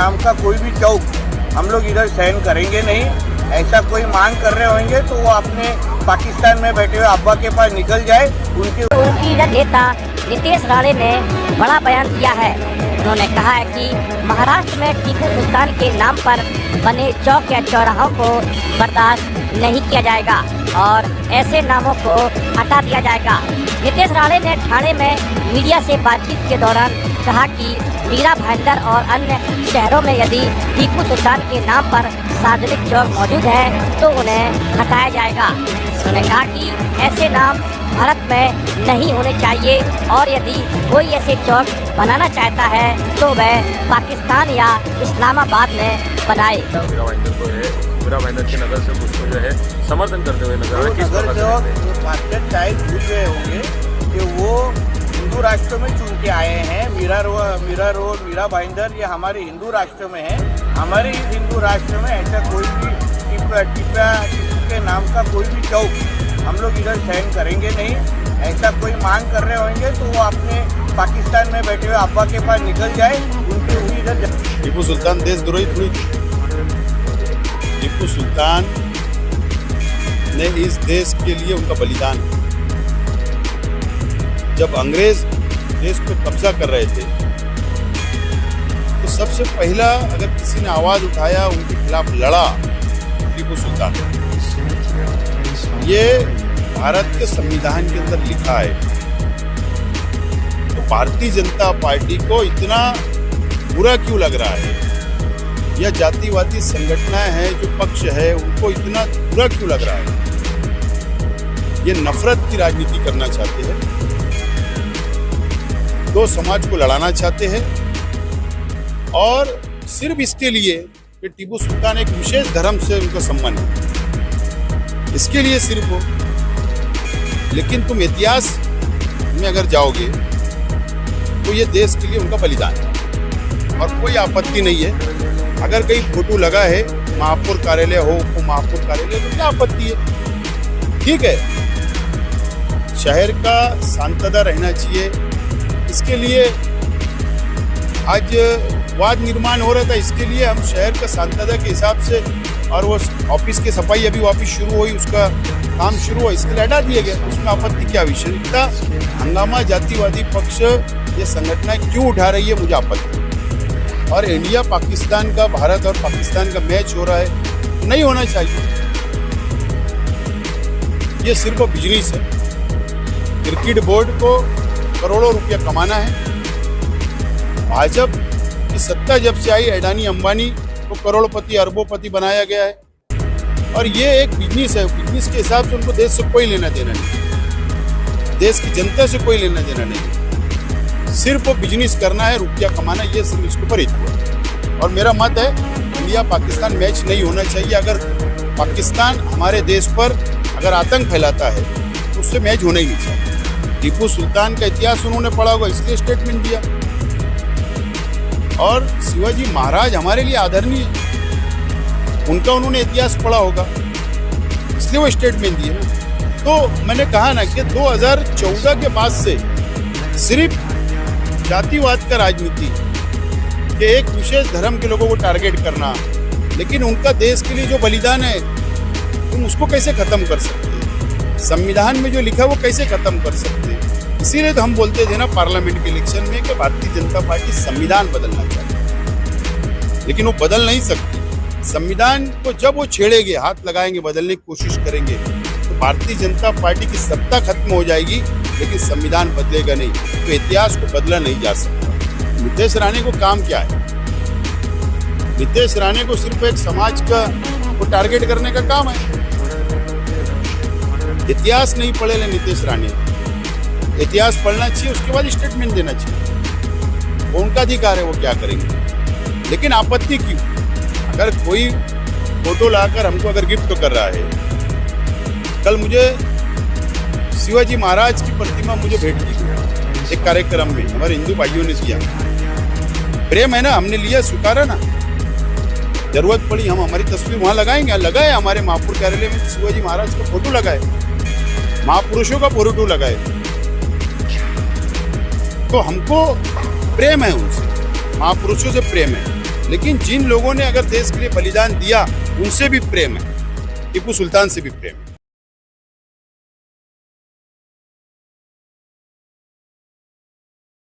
नाम का कोई भी चौक हम लोग इधर सहन करेंगे नहीं। ऐसा कोई मांग कर रहे होंगे तो वो अपने पाकिस्तान में बैठे हुए अब्बा के पास निकल जाए। उनकी नेता नीतीश राणे ने बड़ा बयान दिया है। उन्होंने कहा है कि महाराष्ट्र में टीपू सुल्तान के नाम पर बने चौक या चौराहों को बर्दाश्त नहीं किया जाएगा और ऐसे नामों को हटा दिया जाएगा। नीतीश राणे ने ठाणे में मीडिया से बातचीत के दौरान कहा कि मीरा भाईंदर और अन्य शहरों में यदि टीपू सुल्तान के नाम पर सार्वजनिक चौक मौजूद है तो उन्हें हटाया जाएगा। उन्होंने कहा कि ऐसे नाम भारत में नहीं होने चाहिए और यदि कोई ऐसे चौक बनाना चाहता है तो वह पाकिस्तान या इस्लामाबाद में बनाए। मीरा भाईंदर के नगर से उसको जो है समर्थन करते हुए नजर आ पार्षद शायद भूल गए होंगे कि वो हिंदू राष्ट्र में चुन के आए हैं। मीरा रोड मीरा भाईंदर ये हमारे हिंदू राष्ट्र में है। हमारे इस हिंदू राष्ट्र में ऐसा कोई भी टिप्पू के नाम का कोई भी चौक हम लोग इधर सहन करेंगे नहीं। ऐसा कोई मांग कर रहे होंगे तो वो अपने पाकिस्तान में बैठे हुए अब्बा के पास निकल जाए। उनकी हुई इधर टीपू सुल्तान देशद्रोही थोड़ी। टीपू सुल्तान ने इस देश के लिए उनका बलिदान, जब अंग्रेज देश पे कब्जा कर रहे थे तो सबसे पहला अगर किसी ने आवाज उठाया उनके खिलाफ लड़ा टीपू सुल्तान। ये भारत के संविधान के अंदर लिखा है। तो भारतीय जनता पार्टी को इतना बुरा क्यों लग रहा है, या जातिवादी संगठनें हैं जो पक्ष है उनको इतना बुरा क्यों लग रहा है? ये नफरत की राजनीति करना चाहते हैं, दो समाज को लड़ाना चाहते हैं और सिर्फ इसके लिए कि टीपू सुल्तान एक विशेष धर्म से उनका संबंध है, इसके लिए सिर्फ हो। लेकिन तुम इतिहास में अगर जाओगे तो ये देश के लिए उनका बलिदान है और कोई आपत्ति नहीं है। अगर कहीं फोटो लगा है महापौर कार्यालय हो, उप महापौर कार्यालय, तो क्या आपत्ति है? ठीक है, शहर का शांतता रहना चाहिए। इसके लिए आज वाद निर्माण हो रहा था, इसके लिए हम शहर का शांतता के हिसाब से, और वो ऑफिस की सफाई अभी वापस शुरू हुई, उसका काम शुरू हुआ, इसके लिए हटा दिया गया। उसमें आपत्ति क्या विषय? इतना हंगामा जातिवादी पक्ष ये संगठनें क्यों उठा रही है, मुझे आपत्ति। और इंडिया पाकिस्तान का, भारत और पाकिस्तान का मैच हो रहा है, नहीं होना चाहिए। ये सिर्फ बिजनेस है। क्रिकेट बोर्ड को करोड़ों रुपया कमाना है। भाजपा की सत्ता जब से आई, अडानी अंबानी को करोड़पति अरबोपति बनाया गया है और ये एक बिजनेस है। बिजनेस के हिसाब से उनको देश से कोई लेना देना नहीं, देश की जनता से कोई लेना देना नहीं। सिर्फ बिजनेस करना है, रुपया कमाना, ये सिर्फ इसके ऊपर हित। और मेरा मत है इंडिया पाकिस्तान मैच नहीं होना चाहिए। अगर पाकिस्तान हमारे देश पर अगर आतंक फैलाता है तो उससे मैच होना ही नहीं चाहिए। टीपू सुल्तान का इतिहास उन्होंने पढ़ा होगा, इसलिए स्टेटमेंट दिया। और शिवाजी महाराज हमारे लिए आदरणीय, उनका उन्होंने इतिहास पढ़ा होगा, इसलिए वो स्टेटमेंट दिए ना। तो मैंने कहा ना कि 2014 के बाद से सिर्फ जातिवाद का राजनीति, कि एक विशेष धर्म के लोगों को टारगेट करना, लेकिन उनका देश के लिए जो बलिदान है तुम उसको कैसे खत्म कर सकते? संविधान में जो लिखा है वो कैसे खत्म कर सकते? इसीलिए तो हम बोलते थे ना पार्लियामेंट के इलेक्शन में कि भारतीय जनता पार्टी संविधान बदलना चाहती है, लेकिन वो बदल नहीं सकती। संविधान को जब वो छेड़ेंगे, हाथ लगाएंगे, बदलने की कोशिश करेंगे तो भारतीय जनता पार्टी की सत्ता खत्म हो जाएगी, लेकिन संविधान बदलेगा नहीं। तो इतिहास को बदला नहीं जा सकता। नीतीश राणे को काम क्या है? नीतीश राणे को सिर्फ एक समाज का को टारगेट करने का काम है। इतिहास नहीं पढ़े नीतीश राणे, इतिहास पढ़ना चाहिए, उसके बाद स्टेटमेंट देना चाहिए। वो उनका अधिकार है, वो क्या करेंगे। लेकिन आपत्ति क्यों? अगर कोई फोटो लाकर हमको अगर गिफ्ट कर रहा है, कल मुझे शिवाजी महाराज की प्रतिमा मुझे भेंट की एक कार्यक्रम में, हमारे हिंदू भाइयों ने किया। प्रेम है ना, हमने लिया, स्वीकारा ना। जरूरत पड़ी हम हमारी तस्वीर वहां लगाएंगे, लगाए हमारे महापुर कार्यालय में शिवाजी महाराज का फोटो लगाए, महापुरुषों का फोटो लगाए। तो हमको प्रेम है उनसे, महापुरुषों से प्रेम है। लेकिन जिन लोगों ने अगर देश के लिए बलिदान दिया उनसे भी प्रेम है, टीपू सुल्तान से भी प्रेम है।